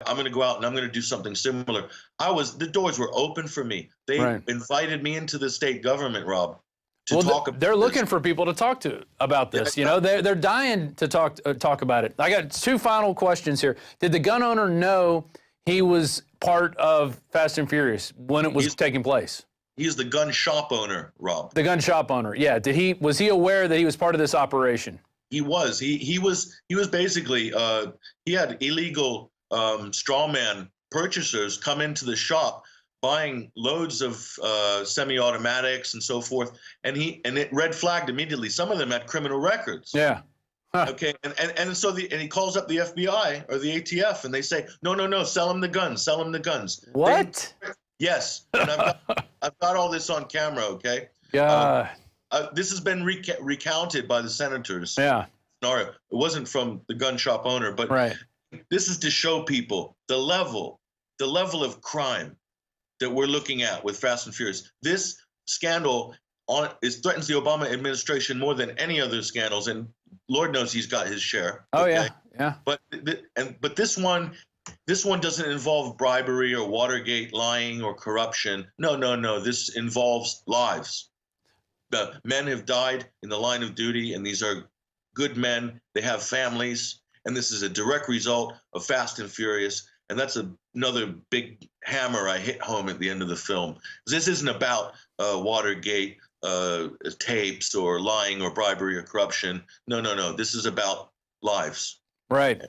I'm going to go out and I'm going to do something similar. The doors were open for me. They invited me into the state government, Rob, to talk about they're looking for people to talk to about this. You know, they're dying to talk about it. I got two final questions here. Did the gun owner know he was part of Fast and Furious when it was taking place? He's the gun shop owner, Rob. The gun shop owner, yeah. Was he aware that he was part of this operation? He was. He was basically he had illegal strawman purchasers come into the shop buying loads of semi-automatics and so forth, and it red flagged immediately. Some of them had criminal records. Yeah. Huh. Okay, and so he calls up the FBI or the ATF, and they say, no, sell him the guns, sell him the guns. What? Yes, and I've got all this on camera. Okay. Yeah. This has been recounted by the senators. Yeah. It wasn't from the gun shop owner, but this is to show people the level of crime that we're looking at with Fast and Furious. This scandal threatens the Obama administration more than any other scandals, and Lord knows he's got his share. Oh yeah. But this one doesn't involve bribery or Watergate lying or corruption. No. This involves lives. The men have died in the line of duty, and these are good men. They have families, and this is a direct result of Fast and Furious. And that's another big hammer I hit home at the end of the film. This isn't about Watergate tapes or lying or bribery or corruption. No. This is about lives. Right.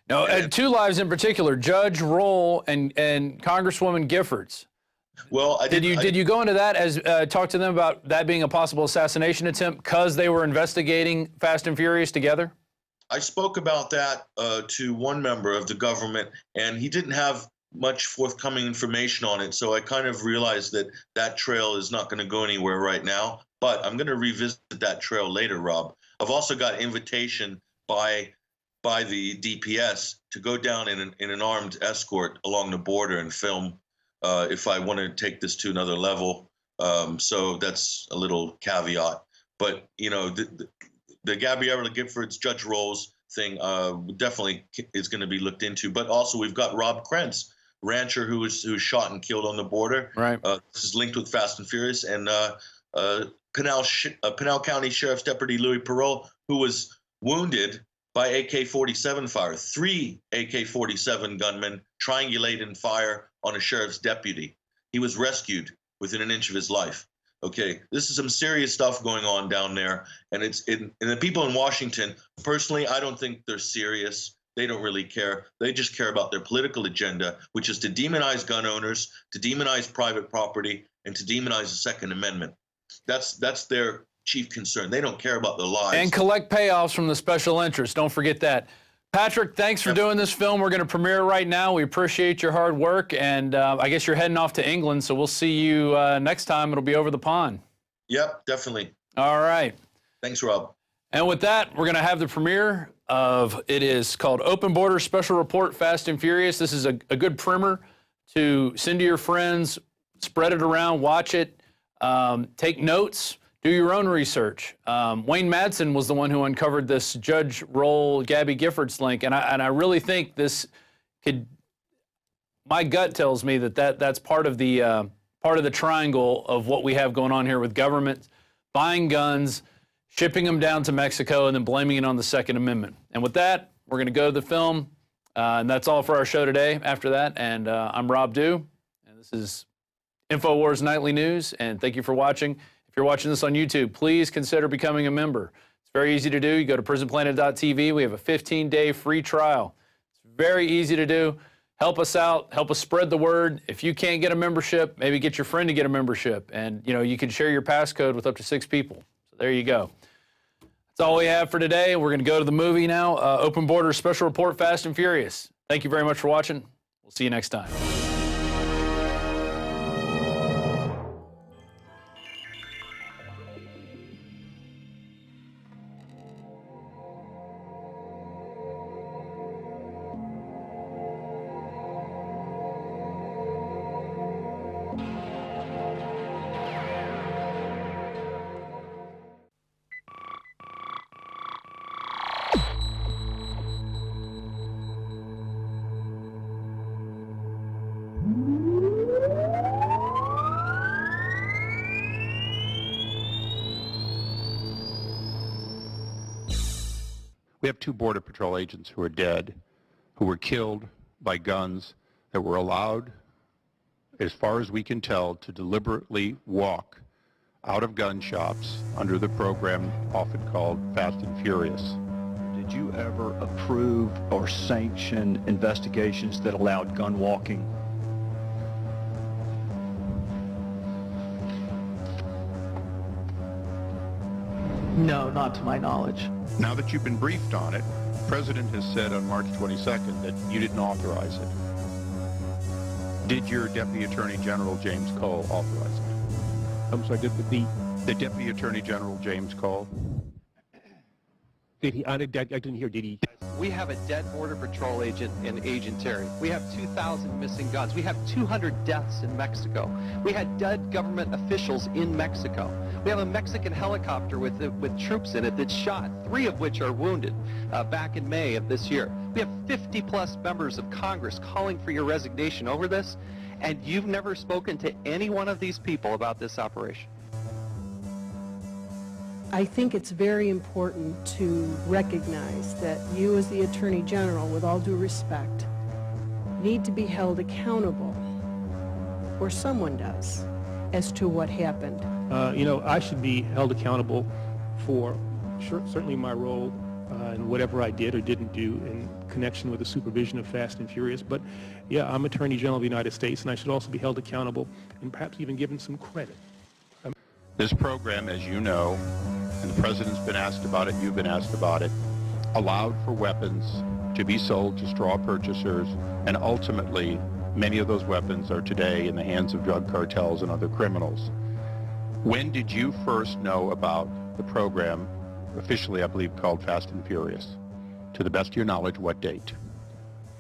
No, and two lives in particular: Judge Roll and Congresswoman Giffords. Well, did you go into that as talk to them about that being a possible assassination attempt because they were investigating Fast and Furious together? I spoke about that to one member of the government, and he didn't have much forthcoming information on it. So I kind of realized that trail is not going to go anywhere right now. But I'm going to revisit that trail later, Rob. I've also got invitation by the DPS to go down in an armed escort along the border and film if I want to take this to another level. So that's a little caveat. But you know, the Gabriella Giffords, Judge Rolls thing definitely is going to be looked into. But also we've got Rob Krentz, rancher who was shot and killed on the border. Right. This is linked with Fast and Furious, and Pinal County Sheriff's Deputy Louis Perot, who was wounded by AK-47 fire. 3 AK-47 gunmen triangulate and fire on a sheriff's deputy. He was rescued within an inch of his life. Okay, this is some serious stuff going on down there, and and the people in Washington, personally, I don't think they're serious. They don't really care. They just care about their political agenda, which is to demonize gun owners, to demonize private property, and to demonize the Second Amendment. That's their chief concern. They don't care about their lives. And collect payoffs from the special interests. Don't forget that. Patrick, thanks for doing this film. We're going to premiere right now. We appreciate your hard work, and I guess you're heading off to England, so we'll see you next time. It'll be over the pond. Yep, definitely. All right. Thanks, Rob. And with that, we're going to have the premiere of, it is called Open Border Special Report Fast and Furious. This is a good primer to send to your friends, spread it around, watch it, take notes. Do your own research. Wayne Madsen was the one who uncovered this Judge Roll, Gabby Giffords link, and I really think this could. My gut tells me that's part of the triangle of what we have going on here with government buying guns, shipping them down to Mexico, and then blaming it on the Second Amendment. And with that, we're going to go to the film, and that's all for our show today. After that, and I'm Rob Dew, and this is InfoWars Nightly News, and thank you for watching. If you're watching this on YouTube, please consider becoming a member. It's very easy to do. You go to PrisonPlanet.tv. We have a 15-day free trial. It's very easy to do. Help us out. Help us spread the word. If you can't get a membership, maybe get your friend to get a membership. And, you know, you can share your passcode with up to 6 people. So there you go. That's all we have for today. We're going to go to the movie now. Open Border Special Report Fast and Furious. Thank you very much for watching. We'll see you next time. have 2 Border Patrol agents who are dead, who were killed by guns that were allowed, as far as we can tell, to deliberately walk out of gun shops under the program often called Fast and Furious. Did you ever approve or sanction investigations that allowed gun walking? No, not to my knowledge. Now that you've been briefed on it, the President has said on March 22nd that you didn't authorize it. Did your Deputy Attorney General James Cole authorize it? I'm sorry, The Deputy Attorney General James Cole? did he, I didn't hear, did he? We have a dead Border Patrol agent in Agent Terry. We have 2,000 missing guns. We have 200 deaths in Mexico. We had dead government officials in Mexico. We have a Mexican helicopter with troops in it that shot, 3 of which are wounded back in May of this year. We have 50-plus members of Congress calling for your resignation over this, and you've never spoken to any one of these people about this operation. I think it's very important to recognize that you as the Attorney General, with all due respect, need to be held accountable, or someone does, as to what happened. You know, I should be held accountable for certainly my role in whatever I did or didn't do in connection with the supervision of Fast and Furious. But yeah, I'm Attorney General of the United States, and I should also be held accountable and perhaps even given some credit. This program, as you know, and the President's been asked about it, you've been asked about it, allowed for weapons to be sold to straw purchasers, and ultimately, many of those weapons are today in the hands of drug cartels and other criminals. When did you first know about the program, officially I believe called Fast and Furious? To the best of your knowledge, what date?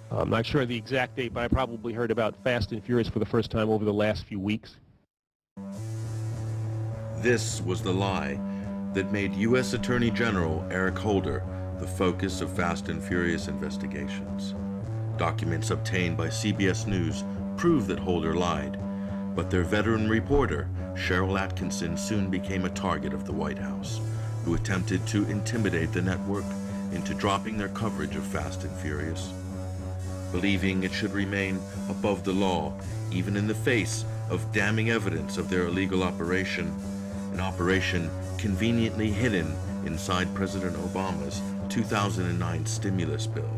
I'm not sure the exact date, but I probably heard about Fast and Furious for the first time over the last few weeks. This was the lie that made U.S. Attorney General Eric Holder the focus of Fast and Furious investigations. Documents obtained by CBS News prove that Holder lied, but their veteran reporter, Cheryl Atkinson, soon became a target of the White House, who attempted to intimidate the network into dropping their coverage of Fast and Furious. Believing it should remain above the law, even in the face of damning evidence of their illegal operation, an operation conveniently hidden inside President Obama's 2009 stimulus bill,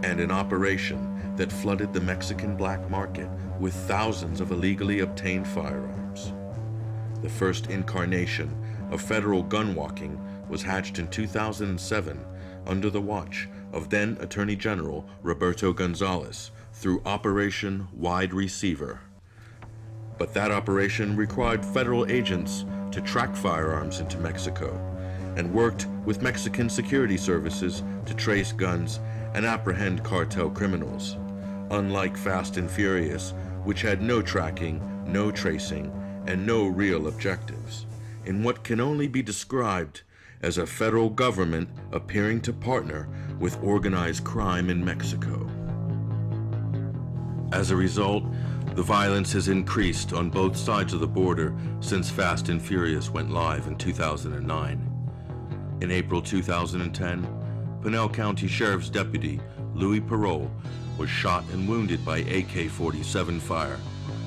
and an operation that flooded the Mexican black market with thousands of illegally obtained firearms. The first incarnation of federal gun walking was hatched in 2007 under the watch of then Attorney General Roberto Gonzalez through Operation Wide Receiver. But that operation required federal agents to track firearms into Mexico and worked with Mexican security services to trace guns and apprehend cartel criminals, unlike Fast and Furious, which had no tracking, no tracing, and no real objectives, in what can only be described as a federal government appearing to partner with organized crime in Mexico. As a result, the violence has increased on both sides of the border since Fast and Furious went live in 2009. In April 2010, Pinal County Sheriff's Deputy Louis Parole was shot and wounded by AK-47 fire,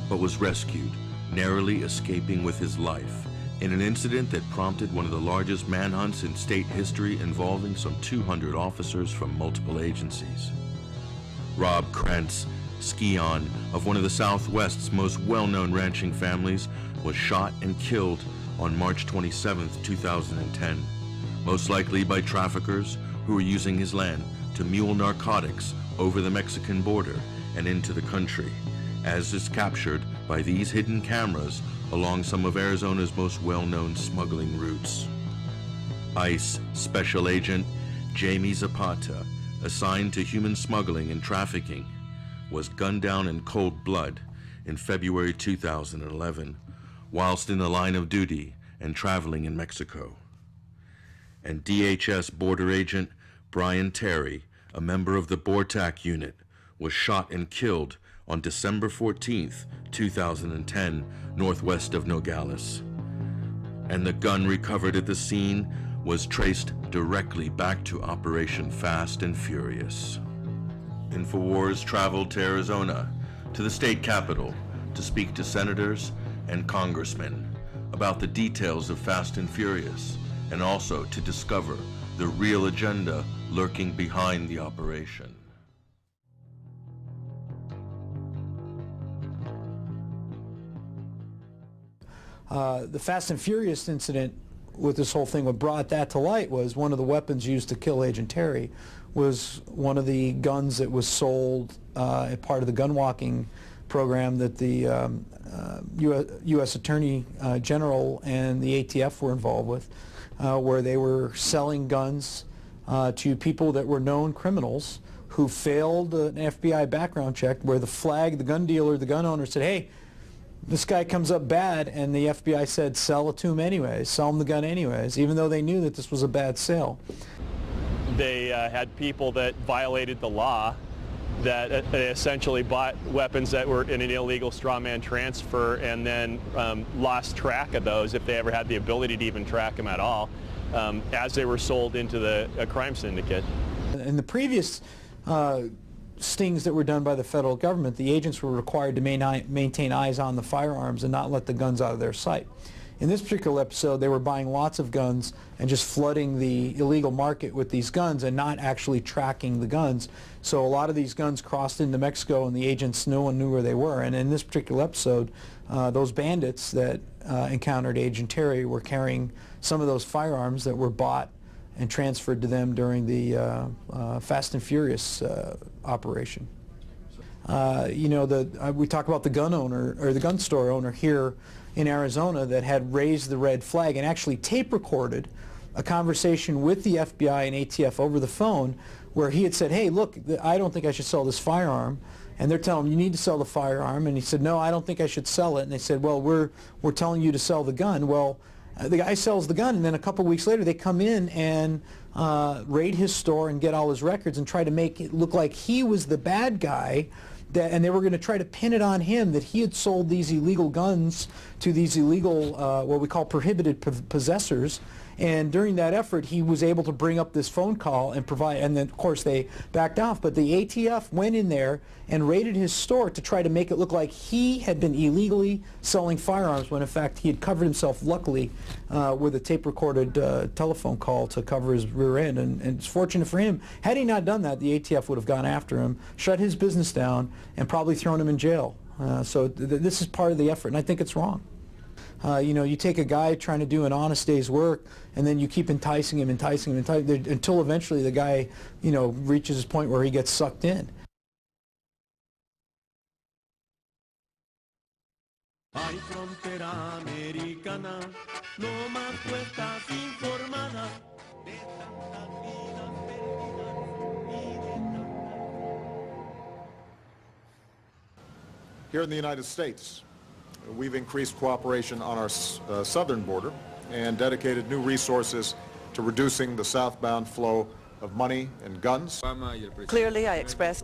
but was rescued, narrowly escaping with his life, in an incident that prompted one of the largest manhunts in state history involving some 200 officers from multiple agencies. Rob Krentz, scion of one of the Southwest's most well-known ranching families, was shot and killed on March 27, 2010, most likely by traffickers who were using his land to mule narcotics over the Mexican border and into the country, as is captured by these hidden cameras along some of Arizona's most well-known smuggling routes. ICE Special Agent Jamie Zapata, assigned to human smuggling and trafficking, was gunned down in cold blood in February 2011, whilst in the line of duty and traveling in Mexico. And DHS Border Agent Brian Terry, a member of the BORTAC unit, was shot and killed on December 14, 2010, northwest of Nogales. And the gun recovered at the scene was traced directly back to Operation Fast and Furious. INFOWARS traveled to Arizona, to the state capitol, to speak to senators and congressmen about the details of Fast and Furious, and also to discover the real agenda lurking behind the operation. The Fast and Furious incident with this whole thing, what brought that to light was one of the weapons used to kill Agent Terry was one of the guns that was sold as part of the gun walking program that the U.S. Attorney General and the ATF were involved with, where they were selling guns to people that were known criminals who failed an FBI background check, where the gun dealer, the gun owner said, hey, this guy comes up bad, and the FBI said sell it to him anyways, sell him the gun anyways, even though they knew that this was a bad sale. They had people that violated the law, that essentially bought weapons that were in an illegal strawman transfer and then lost track of those, if they ever had the ability to even track them at all, as they were sold into a crime syndicate. In the previous stings that were done by the federal government, the agents were required to maintain eyes on the firearms and not let the guns out of their sight. In this particular episode, they were buying lots of guns and just flooding the illegal market with these guns and not actually tracking the guns. So a lot of these guns crossed into Mexico, and the agents, no one knew where they were. And in this particular episode, those bandits that encountered Agent Terry were carrying some of those firearms that were bought and transferred to them during the Fast and Furious operation. We talk about the gun owner, or the gun store owner here in Arizona, that had raised the red flag and actually tape recorded a conversation with the FBI and ATF over the phone, where he had said, hey, look, I don't think I should sell this firearm. And they're telling him, you need to sell the firearm. And he said, no, I don't think I should sell it. And they said, well, we're telling you to sell the gun. Well, the guy sells the gun, and then a couple weeks later they come in and raid his store and get all his records and try to make it look like he was the bad guy, and they were going to try to pin it on him that he had sold these illegal guns to these illegal, what we call prohibited possessors. And during that effort, he was able to bring up this phone call and provide, and then of course they backed off. But the ATF went in there and raided his store to try to make it look like he had been illegally selling firearms, when in fact he had covered himself, luckily, with a tape-recorded telephone call to cover his rear end. And it's fortunate for him. Had he not done that, the ATF would have gone after him, shut his business down, and probably thrown him in jail. So this is part of the effort, and I think it's wrong. You take a guy trying to do an honest day's work, and then you keep enticing him until eventually the guy, reaches his point where he gets sucked in. Here in the United States, we've increased cooperation on our southern border and dedicated new resources to reducing the southbound flow of money and guns. Clearly, I expressed